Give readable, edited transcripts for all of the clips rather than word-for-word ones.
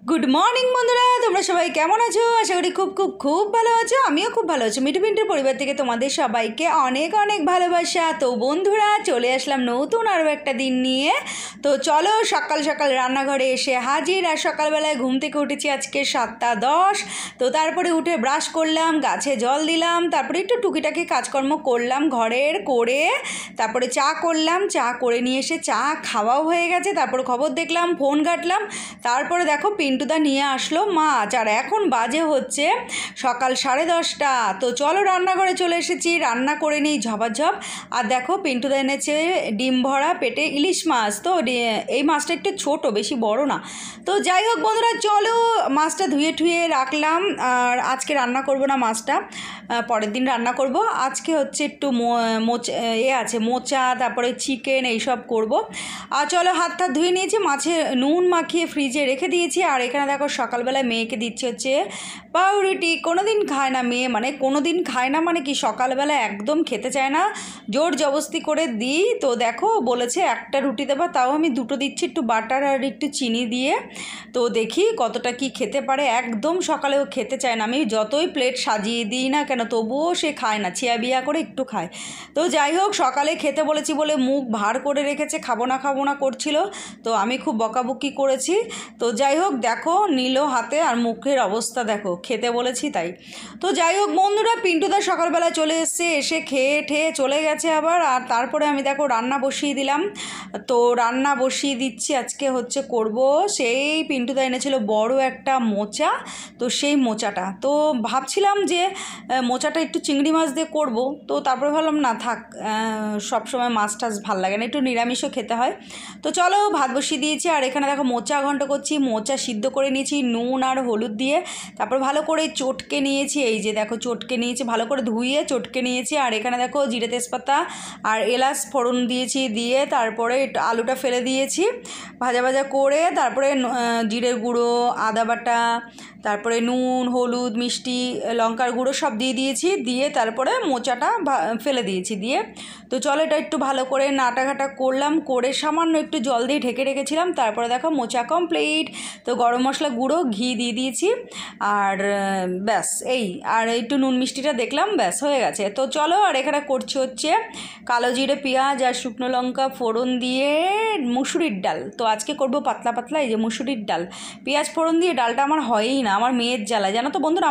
Good morning বন্ধুরা, তোমরা সবাই কেমন আছো? আশা করি খুব খুব খুব ভালো আছো। আমিও খুব ভালো আছি। মিঠু পিন্টুর পরিবার থেকে তোমাদের সবাইকে অনেক অনেক ভালোবাসা। তো বন্ধুরা, চলে আসলাম নতুন আরও একটা দিন নিয়ে। তো চলো, সকাল সকাল রান্নাঘরে এসে হাজির। আর সকালবেলায় ঘুম থেকে উঠেছি আজকে 7:10। তো তারপরে উঠে ব্রাশ করলাম, গাছে জল দিলাম, তারপরে একটু টুকিটাকি কাজকর্ম করলাম ঘরের, করে তারপরে চা করলাম। চা করে নিয়ে এসে চা খাওয়াও হয়ে গেছে। তারপরে খবর দেখলাম, ফোন ঘাটলাম। তারপরে দেখো পিন্টুদা নিয়ে আসলো মাছ, আর এখন বাজে হচ্ছে সকাল 10:30। তো চলো রান্নাঘরে চলে এসেছি, রান্না করে নিই ঝপাঝপ। আর দেখো পিন্টুদা এনেছে ডিম ভরা পেটে ইলিশ মাছ। তো এই মাছটা একটু ছোট, বেশি বড় না। তো যাই হোক বন্ধুরা, চলো মাছটা ধুয়ে ঠুয়ে রাখলাম। আর আজকে রান্না করব না মাছটা, পরের দিন রান্না করব। আজকে হচ্ছে একটু মোচা, তারপরে চিকেন এইসব করব। আর চলো হাতটা ধুয়ে নিয়েছি, মাছে নুন মাখিয়ে ফ্রিজে রেখে দিয়েছি। আর এখানে দেখো সকালবেলায় মেয়েকে দিচ্ছে হচ্ছে পাউরুটি। কোনো দিন খায় না মেয়ে, মানে কোনো দিন খায় না মানে কি, সকালবেলা একদম খেতে চায় না, জোর জবস্তি করে দিই। তো দেখো বলেছে একটা রুটি দেবা, তাও আমি দুটো দিচ্ছি, একটু বাটার আর একটু চিনি দিয়ে। তো দেখি কতটা কি খেতে পারে। একদম সকালেও খেতে চায় না, আমি যতই প্লেট সাজিয়ে দিই না কেন তবুও সে খায় না, ছিয়া বিয়া করে একটু খায়। তো যাই হোক, সকালে খেতে বলেছি বলে মুখ ভার করে রেখেছে, খাবো না করছিল। তো আমি খুব বকাবকি করেছি। তো যাই হোক দেখো নিল হাতে, আর মুখের অবস্থা দেখো, খেতে বলেছি তাই। তো যাই হোক বন্ধুরা, পিন্টুদা সকালবেলা চলে এসছে, এসে খেয়ে ঠেয়ে চলে গেছে আবার। আর তারপরে আমি দেখো রান্না বসিয়ে দিলাম। তো রান্না বসিয়ে দিচ্ছি, আজকে হচ্ছে করব সেই পিন্টুদা এনেছিল বড় একটা মোচা। তো সেই মোচাটা তো ভাবছিলাম যে মোচাটা একটু চিংড়ি মাছ দিয়ে করব। তো তারপরে ভাবলাম না থাক, সবসময় মাছ টাছ ভাল লাগে না, একটু নিরামিষও খেতে হয়। তো চলো ভাত বসিয়ে দিয়েছি। আর এখানে দেখো মোচা ঘন্ট করছি, মোচা সিদ্ধ করে নিয়েছি নুন আর হলুদ দিয়ে। তারপর ভালো করে চটকে নিয়েছি, এই যে দেখো চটকে নিয়েছি, ভালো করে ধুয়ে চটকে নিয়েছি। আর এখানে দেখো জিরে তেজপাতা আর এলাচ ফোড়ন দিয়েছি, দিয়ে তারপরে আলুটা ফেলে দিয়েছি ভাজা ভাজা করে। তারপরে জিরের গুঁড়ো, আদা বাটা, তারপরে নুন হলুদ মিষ্টি লঙ্কার গুঁড়ো সব দিয়ে দিয়েছি, দিয়ে তারপরে মোচাটা ফেলে দিয়েছি দিয়ে। তো চলো এটা একটু ভালো করে নাটাঘাটা করলাম, করে সামান্য একটু জল দিয়ে ঢেকে রেখেছিলাম। তারপরে দেখো মোচা কমপ্লিট। তো গরম মশলা গুঁড়ো ঘি দিয়ে দিয়েছি, আর ব্যাস এই, আর একটু নুন মিষ্টিটা দেখলাম, ব্যাস হয়ে গেছে। তো চলো, আর এখানে করছি হচ্ছে কালো জিরে পেঁয়াজ আর শুকনো লঙ্কা ফোড়ন দিয়ে মুসুরির ডাল। তো আজকে করব পাতলা পাতলা, এই যে মুসুরির ডাল পেঁয়াজ ফোড়ন দিয়ে। ডালটা আমার হয়ই না, আমার মেয়ের জ্বালা জানো তো বন্ধুরা।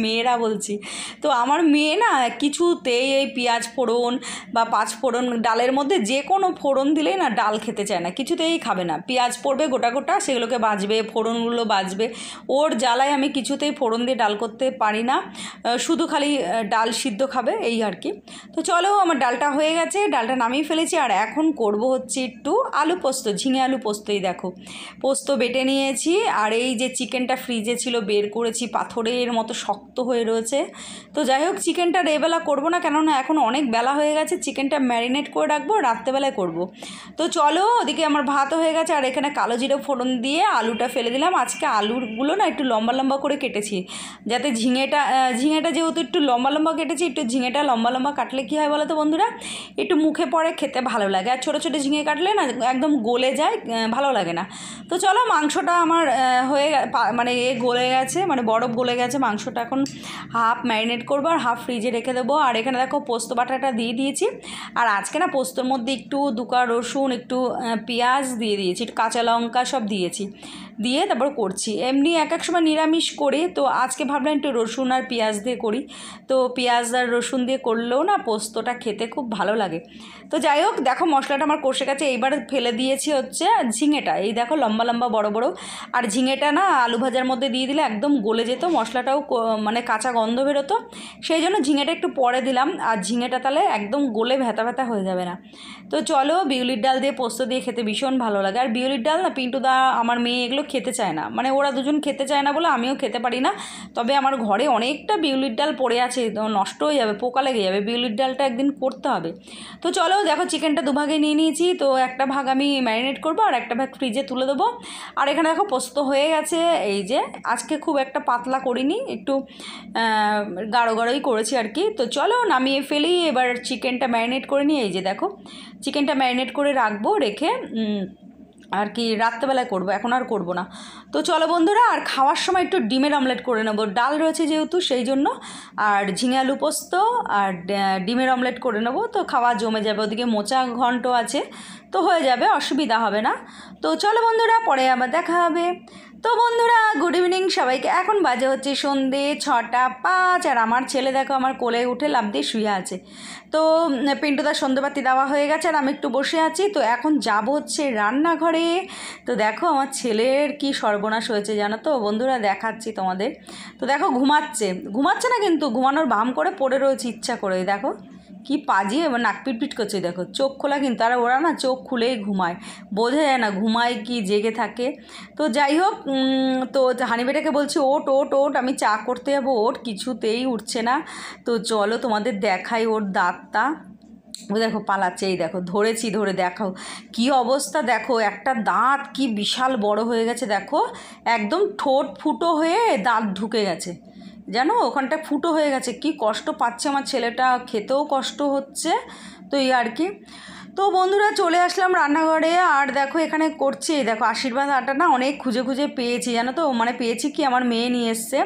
মেয়েরা বলছি তো আমার মেয়ে না কিছুতেই এই পেঁয়াজ ফোড়ন বা পাঁচ ফোড়ন ডালের মধ্যে যে কোনো ফোড়ন দিলেই না ডাল খেতে চায় না, কিছুতেই খাবে না। পেঁয়াজ পড়বে গোটা গোটা, সেগুলোকে বাজবে, ফোড়নগুলো বাজবে, ওর জ্বালায় আমি কিছুতেই ফোড়ন দিয়ে ডাল করতে পারি না, শুধু খালি ডাল সিদ্ধ খাবে এই আর কি। তো চলো আমার ডালটা হয়ে গেছে, ডালটা নামিয়ে ফেলেছি। আর এখন করব হচ্ছে একটু আলু পোস্ত, ঝিঙে আলু পোস্তই দেখো পোস্ত বেটে নিয়েছি। আর এই যে চিকেনটা ফ্রিজে ছিল বের করেছি, পাথরের মতো শক্ত হয়ে রয়েছে। তো যাই হোক চিকেনটা এবেলা করবো না, কেননা এখন অনেক বেলা হয়ে গেছে, চিকেনটা ম্যারিনেট করে রাখবো, রাত্রেবেলায় করব। তো চলো ওদিকে আমার ভাতও হয়ে গেছে। আর এখানে কালো জিরে ফোড়ন দিয়ে আলুটা ফেলে দিলাম। আজকে আলুগুলো না একটু লম্বা লম্বা করে কেটেছি, যাতে ঝিঙেটা যেহেতু একটু লম্বা লম্বা কেটেছি, একটু ঝিঙেটা লম্বা লম্বা কাটলে কী হয় বলো তো বন্ধুরা, একটু মুখে পড়ে খেতে ভালো লাগে। আর ছোটো ছোটো ঝিঙে কাটলে না একদম গলে যায়, ভালো লাগে না। তো চলো মাংসটা আমার মানে গলে গেছে, মানে বরফ গলে গেছে মাংসটা। এখন হাফ ম্যারিনেট করবো আর হাফ ফ্রিজে রেখে দেবো। আর এখানে দেখো পোস্ত বাটাটা দিয়ে দিয়েছি। আর আজকে না পোস্তর মধ্যে একটু দুকা রসুন, একটু পেঁয়াজ দিয়ে দিয়েছি, একটু কাঁচা লঙ্কা সব দিয়েছি, দিয়ে তারপর করছি। এমনি এক এক সময় নিরামিষ করি, তো আজকে ভাবলাম একটু রসুন আর পেঁয়াজ দিয়ে করি। তো পেঁয়াজ আর রসুন দিয়ে করলেও না পোস্তটা খেতে খুব ভালো লাগে। তো যাই হোক দেখো মশলাটা আমার কষে গেছে। এইবার ফেলে দিয়েছি হচ্ছে ঝিঙেটা, এই দেখো লম্বা লম্বা বড় বড়। আর ঝিঙেটা না আলু ভাজার মধ্যে দিয়ে দিলে একদম গলে যেত, মশলাটাও মানে কাঁচা গন্ধ বেরোতো, সেই জন্য ঝিঙেটা একটু পরে দিলাম। আর ঝিঙেটা তাহলে একদম গলে ভেতা ভেতা হয়ে যাবে না। তো চলো বিউলির ডাল দিয়ে পোস্ত দিয়ে খেতে ভীষণ ভালো লাগে। আর বিউলির ডাল না পিন্টুদা আমার মেয়ে এগুলো খেতে চায় না, মানে ওরা দুজন খেতে চায় না বলে আমিও খেতে পারি না। তবে আমার ঘরে অনেকটা বিউলির ডাল পড়ে আছে, নষ্ট হয়ে যাবে, পোকা লেগে যাবে, বিউলির ডালটা একদিন করতে হবে। তো চলো দেখো চিকেনটা দুভাগে নিয়ে নিয়েছি। তো একটা ভাগ আমি ম্যারিনেট করবো, আর একটা ভাগ ফ্রিজে তুলে দেবো। আর এখানে দেখো পোস্ত হয়ে গেছে। এই যে আজকে খুব একটা পাতলা করিনি, একটু গাঢ় গাঢ়ই করেছি আর কি। তো চলো নামিয়ে ফেলি, এবার চিকেনটা ম্যারিনেট করে নিই। এই যে দেখো চিকেনটা ম্যারিনেট করে রাখবো, রেখে আর কি রাত্রেবেলায় করবো, এখন আর করবো না। তো চলো বন্ধুরা, আর খাওয়ার সময় একটু ডিমের অমলেট করে নেবো, ডাল রয়েছে যেহেতু সেই জন্য, আর ঝিঙে আলু পোস্ত আর ডিমের অমলেট করে নেবো। তো খাওয়া জমে যাবে, ওদিকে মোচা ঘন্ট আছে, তো হয়ে যাবে, অসুবিধা হবে না। তো চলো বন্ধুরা, পরে আবার দেখা হবে। তো বন্ধুরা, গুড ইভিনিং সবাইকে। এখন বাজে হচ্ছে সন্ধে 6:05, আর আমার ছেলে দেখো আমার কোলে উঠে লাফ দিয়ে শুয়ে আছে। তো পিন্টুদার সন্ধ্যেবাতি দেওয়া হয়ে গেছে, আর আমি একটু বসে আছি। তো এখন যাব হচ্ছে রান্নাঘরে। তো দেখো আমার ছেলের কি সর্বনাশ হয়েছে জানো তো বন্ধুরা, দেখাচ্ছি তোমাদের। তো দেখো ঘুমাচ্ছে না, কিন্তু ঘুমানোর ভাম করে পড়ে রয়েছে ইচ্ছা করে। দেখো কি পাজি, এবার নাক পিটপিট করছে, দেখো চোখ খোলা, কিন্তু আর ওরা না চোখ খুলেই ঘুমায়, বোঝা যায় না ঘুমায় কি জেগে থাকে। তো যাই হোক, তো হানিবেটাকে বলছি ওট ওট ওট, আমি চা করতে যাবো, ওট কিছুতেই উঠছে না। তো চলো তোমাদের দেখাই ওর দাঁতটা। ও দেখো পালাচ্ছে, এই দেখো ধরেছি, ধরে দেখাও কি অবস্থা। দেখো একটা দাঁত কি বিশাল বড় হয়ে গেছে, দেখো একদম ঠোঁট ফুটো হয়ে দাঁত ঢুকে গেছে, জানো ওখানটা ফুটো হয়ে গেছে। কি কষ্ট পাচ্ছে আমার ছেলেটা, খেতেও কষ্ট হচ্ছে। তো এই আর কি। তো বন্ধুরা চলে আসলাম রান্নাঘরে, আর দেখো এখানে করছি, দেখো আশীর্বাদ আটা না অনেক খুঁজে খুঁজে পেয়েছি জানো তো, মানে পেয়েছি কি আমার মেয়ে নিয়ে এসছে।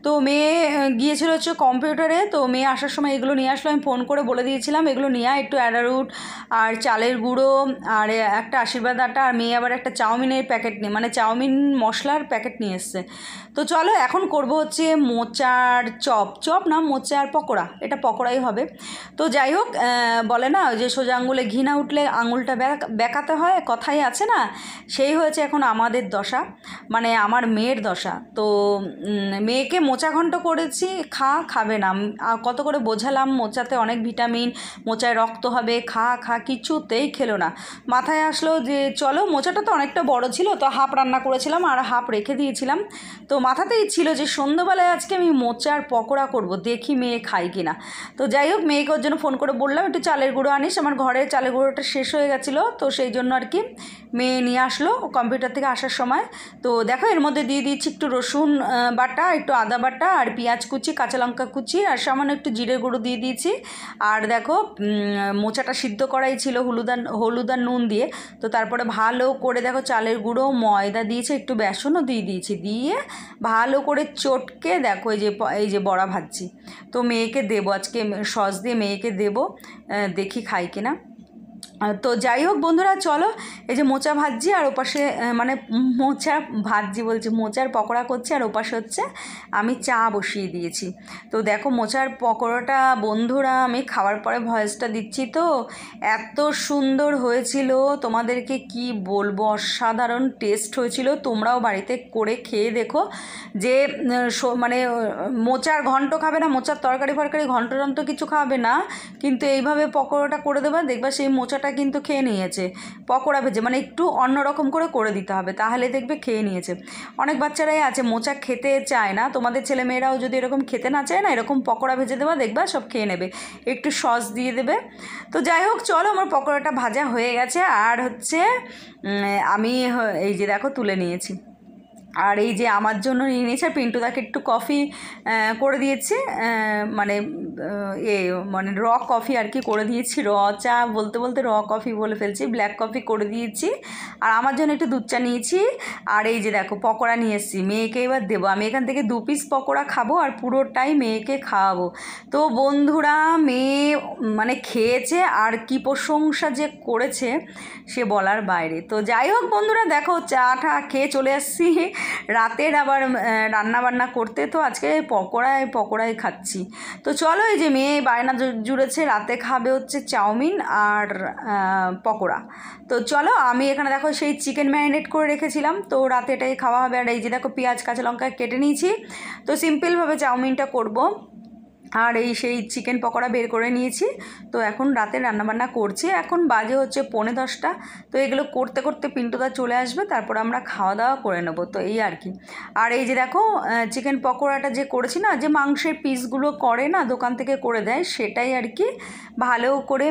তো মেয়ে গিয়েছিল হচ্ছে কম্পিউটারে, তো মেয়ে আসার সময় এগুলো নিয়ে আসলো, আমি ফোন করে বলে দিয়েছিলাম এগুলো নিয়ে একটু অ্যারারুট আর চালের গুঁড়ো আর একটা আশীর্বাদ আটা, আর মেয়ে আবার একটা চাউমিনের প্যাকেট নিয়ে, মানে চাউমিন মশলার প্যাকেট নিয়ে এসছে। তো চলো এখন করব হচ্ছে মোচার চপ না মোচার পকোড়া, এটা পকোড়াই হবে। তো যাই হোক, বলে না ওই যে সোজা আঙুলে ঘি না উঠলে আঙুলটা বেঁকাতে হয়, কথাই আছে না, সেই হয়েছে এখন আমাদের দশা, মানে আমার মেয়ের দশা। তো মেয়েকে মোচা ঘন্ট করেছি, খাবে না, কত করে বোঝালাম মোচাতে অনেক ভিটামিন, মোচায় রক্ত হবে, খা কিছুতেই খেলো না। মাথায় আসলো যে চলো, মোচাটা তো অনেকটা বড় ছিল, তো হাফ রান্না করেছিলাম আর হাফ রেখে দিয়েছিলাম। তো মাথাতেই ছিল যে সন্ধ্যাবেলায় আজকে আমি মোচার পকোড়া করব, দেখি মেয়ে খাই কিনা। তো যাই হোক, মেয়েকে ওর জন্য ফোন করে বললাম একটু চালের গুঁড়ো আনিস, আমার ঘরে চালের গুঁড়োটা শেষ হয়ে গেছিলো, তো সেই জন্য আর কি মেয়ে নিয়ে আসলো কম্পিউটার থেকে আসার সময়। তো দেখো এর মধ্যে দিয়ে দিচ্ছি একটু রসুন বাটা, একটু আদা বাটা, আর পেঁয়াজ কুচি, কাঁচা লঙ্কা কুচি, আর সামান্য একটু জিরে গুঁড়ো দিয়ে দিয়েছি। আর দেখো মোচাটা সিদ্ধ করাই ছিল হলুদ আর নুন দিয়ে। তো তারপরে ভালো করে দেখো চালের গুঁড়ো, ময়দা দিয়েছে, একটু বেসনও দিয়ে ভালো করে চটকে দেখো এই যে বড়া ভাজছি। তো মেয়েকে দেবো আজকে, সস দিয়ে মেয়েকে দেবো, দেখি খাই কিনা। তো যাই হোক বন্ধুরা চলো, এই যে মোচা ভাজছি আর ওপাশে মানে মোচা ভাজছি বলছি, মোচার পকোড়া করছি, আর ওপাশে হচ্ছে আমি চা বসিয়ে দিয়েছি। তো দেখো মোচার পকোড়াটা বন্ধুরা আমি খাওয়ার পরে ভয়েসটা দিচ্ছি, তো এত সুন্দর হয়েছিল, তোমাদেরকে কি বলবো, অসাধারণ টেস্ট হয়েছিল। তোমরাও বাড়িতে করে খেয়ে দেখো, যে মানে মোচার ঘন্ট খাবে না, মোচার তরকারি ঘন্ট কিছু খাবে না, কিন্তু এইভাবে পকোড়াটা করে দেবা, দেখবা সেই মোচাটা কিন্তু খেয়ে নিয়েছে। পকোড়া ভেজে মানে একটু অন্যরকম করে দিতে হবে, তাহলে দেখবে খেয়ে নিয়েছে। অনেক বাচ্চারাই আছে মোচা খেতে চায় না, তোমাদের ছেলেমেয়েরাও যদি এরকম খেতে না চায় না, এরকম পকোড়া ভেজে দেবা, দেখবা সব খেয়ে নেবে, একটু সস দিয়ে দেবে। তো যাই হোক চলো, আমার পকোড়াটা ভাজা হয়ে গেছে, আর হচ্ছে আমি এই যে দেখো তুলে নিয়েছি, আর এই যে আমার জন্য নিয়ে নিয়েছে, আর পিন্টুদাকে একটু কফি করে দিয়েছি, মানে মানে র কফি আর কি করে দিয়েছি, র চা বলতে বলতে র কফি বলে ফেলছি, ব্ল্যাক কফি করে দিয়েছি। আর আমার জন্য একটু দুধ চা নিয়েছি, আর এই যে দেখো পকোড়া নিয়ে এসেছি, মেয়েকে এবার দেবো। আমি এখান থেকে 2 পিস পকোড়া খাবো, আর পুরোটাই মেয়েকে খাওয়াবো। তো বন্ধুরা মেয়ে মানে খেয়েছে, আর কি প্রশংসা যে করেছে সে বলার বাইরে। তো যাই হোক বন্ধুরা দেখো, চা খেয়ে চলে আসছি রাতের আবার রান্না বান্না করতে, তো আজকে পকোড়ায় খাচ্ছি। তো চলো, এই যে মেয়ে বায়না জুড়েছে রাতে খাবে হচ্ছে চাউমিন আর পকোড়া। তো চলো, আমি এখানে দেখো সেই চিকেন ম্যারিনেট করে রেখেছিলাম, তো রাতে এটাই খাওয়া হবে। আর এই যে দেখো পেঁয়াজ কাঁচা লঙ্কা কেটে নিয়েছি, তো সিম্পলভাবে চাউমিনটা করব, আর এই সেই চিকেন পকোড়া বের করে নিয়েছি। তো এখন রাতে রান্নাবান্না করছি, এখন বাজে হচ্ছে 9:45। তো এগুলো করতে করতে পিন্টুদা চলে আসবে, তারপর আমরা খাওয়া দাওয়া করে নেব। তো এই আর কি। আর এই যে দেখো চিকেন পকোড়াটা যে করেছি না, যে মাংসের পিসগুলো করে না দোকান থেকে করে দেয়, সেটাই আর কি ভালো করে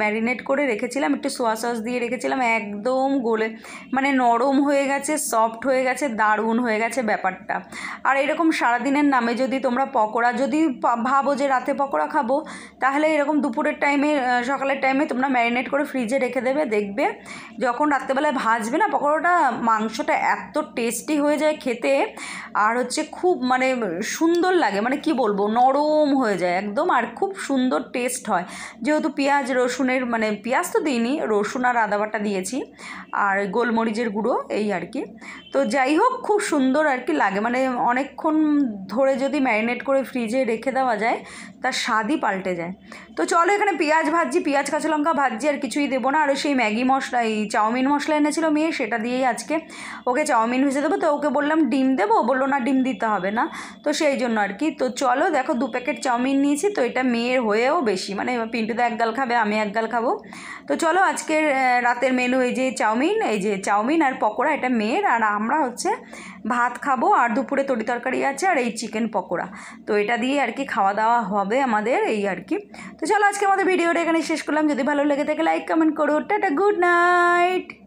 ম্যারিনেট করে রেখেছিলাম, একটু সোয়া সস দিয়ে রেখেছিলাম, একদম গলে মানে নরম হয়ে গেছে, সফট হয়ে গেছে, দারুণ হয়ে গেছে ব্যাপারটা। আর এরকম সারাদিনের নামে যদি তোমরা পকোড়া যদি ভাবো ভাবো যে রাতে পকোড়া খাবো, তাহলে এরকম দুপুরের টাইমে সকালের টাইমে তোমরা ম্যারিনেট করে ফ্রিজে রেখে দেবে, দেখবে যখন রাত্রেবেলায় ভাজবে না পকোড়াটা, মাংসটা এত টেস্টি হয়ে যায় খেতে, আর হচ্ছে খুব মানে সুন্দর লাগে, মানে কি বলবো, নরম হয়ে যায় একদম, আর খুব সুন্দর টেস্ট হয়। যেহেতু পেঁয়াজ রসুনের, মানে পেঁয়াজ তো দিইনি, রসুন আর আদা বাটা দিয়েছি আর গোলমরিচের গুঁড়ো, এই আর কি। তো যাই হোক, খুব সুন্দর আর কি লাগে, মানে অনেকক্ষণ ধরে যদি ম্যারিনেট করে ফ্রিজে রেখে দেওয়া যায় তার স্বাদই পাল্টে যায়। তো চলো এখানে পেঁয়াজ ভাজছি, পেঁয়াজ কাঁচা লঙ্কা ভাজছি, আর কিছুই দেবো না। আর সেই ম্যাগি মশলা, এই চাউমিন মশলা এনেছিল মেয়ে, সেটা দিয়েই আজকে ওকে চাউমিন ভেজে দেবো। তো ওকে বললাম ডিম দেবো, বললো না ডিম দিতে হবে না, তো সেই জন্য আর কি। তো চলো দেখো 2 প্যাকেট চাউমিন নিয়েছি, তো এটা মেয়ের হয়েও বেশি, মানে পিন্টুদা 1 গাল খাবে, আমি 1 গাল খাবো। তো চলো আজকের রাতের মেনু এই যে চাউমিন, এই যে চাউমিন আর পকোড়া, এটা মেয়ের, আর আমরা হচ্ছে ভাত খাবো, আর দুপুরে তরি তরকারি আছে আর এই চিকেন পকোড়া। তো এটা দিয়ে আর কি খাওয়া দাওয়া হবে আমাদের, এই আর কি। তো চলো আজকে আমাদের ভিডিওটা এখানে শেষ করলাম। যদি ভালো লেগে থাকে লাইক কমেন্ট করো। Tata, good night.